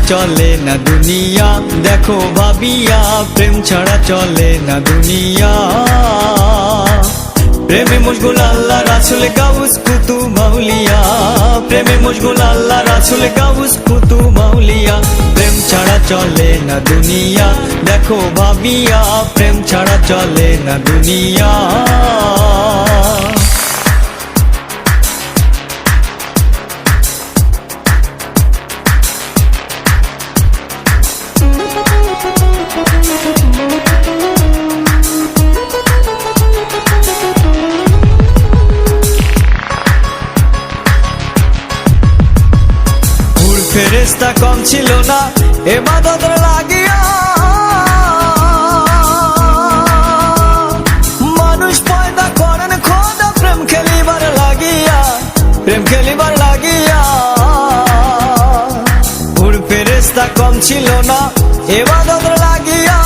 চলে না দুনিয়া, দেখো ভাবিয়া প্রেম ছাড়া চলে না দুনিয়া। প্রেমে মশগুল আল্লাহ রাসূল গাউস কুতুব মাউলিয়া, প্রেমে মশগুল আল্লাহ রাসূল গাউস কুতুব মাউলিয়া। প্রেম ছাড়া চলে না দুনিয়া, দেখো ভাবিয়া প্রেম ছাড়া চলে না দুনিয়া। ফেরেশতা কম ছিল না ইবাদত লাগিয়া, মানুষ পয়দা করেন খোদা প্রেম খেলিবার লাগিয়া, প্রেম খেলিবার লাগিয়া। ফেরেশতা কম ছিল না ইবাদত লাগিয়া,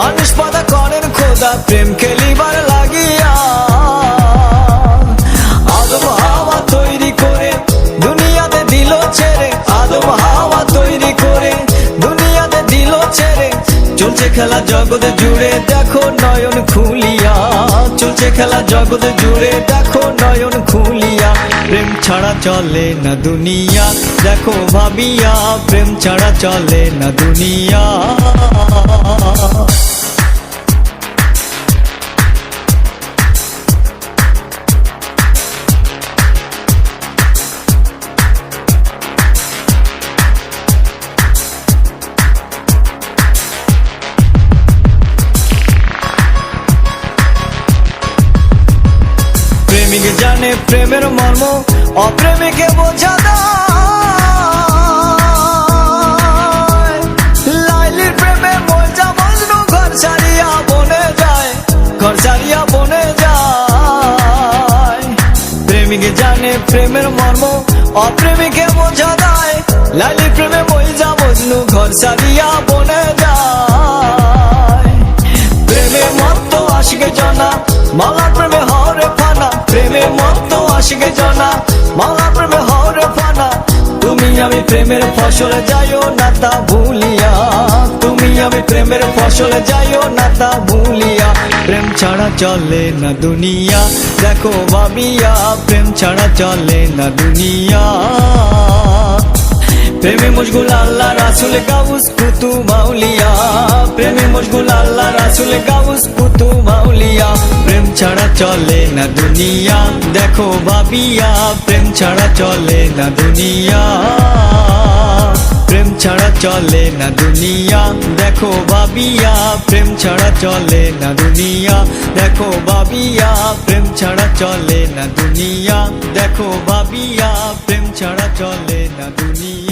মানুষ পয়দা করেন খোদা প্রেম খেলিবার লাগিয়া। আদম হাওয়া তৈরি করে দুনিয়াতে দিল ছেড়ে, আদম হাওয়া তৈরি করে দুনিয়াতে দিল ছেড়ে। চলছে খেলা জগৎ জুড়ে দেখো নয়ন খুলিয়া, চলছে খেলা জগৎ জুড়ে দেখো নয়ন খুলিয়া। প্রেম ছাড়া চলে না দুনিয়া, দেখো ভাবিয়া প্রেম ছাড়া চলে না দুনিয়া। প্রেমিক জানে প্রেমের মর্ম, অপ্রেমিকে বোঝা দেয়। লাইলির প্রেমে মজা মজনু ঘর ছাড়িয়া বনে যায়, ঘর ছাড়িয়া বনে যায়। প্রেমিক জানে প্রেমের মর্ম, অপ্রেমিকে বোঝা দেয়। লাইলির প্রেমে মজা মজনু ঘর ছাড়িয়া বনে যায়। প্রেমে মত্ত আশিকে জানা মাওলার প্রেমে হরে ফানা, প্রেমে মত্ত আশিকে জানা মাওলার প্রেমে হরে ফানা। তুমি আমি প্রেমের ফসল যাইও না তা ভুলিয়া, তুমি আমি প্রেমের ফসল যাইও না তা ভুলিয়া। প্রেম ছাড়া চলে না দুনিয়া, দেখো ভাবিয়া প্রেম ছাড়া চলে না দুনিয়া। প্রেমে মশগুল আল্লাহ রাসূল গাউস কুতুব মাউলিয়া, প্রেমে মশগুল আল্লাহ রাসূল গাউস কুতুব মাউলিয়া। প্রেম ছাড়া চলে না দুনিয়া, দেখো ভাবিয়া প্রেম ছাড়া চলে না দুনিয়া। প্রেম ছাড়া চলে না দুনিয়া, দেখো ভাবিয়া প্রেম ছাড়া চলে না দুনিয়া। দেখো ভাবিয়া প্রেম ছাড়া চলে না দুনিয়া, দেখো ভাবিয়া প্রেম ছাড়া চলে না দুনিয়া।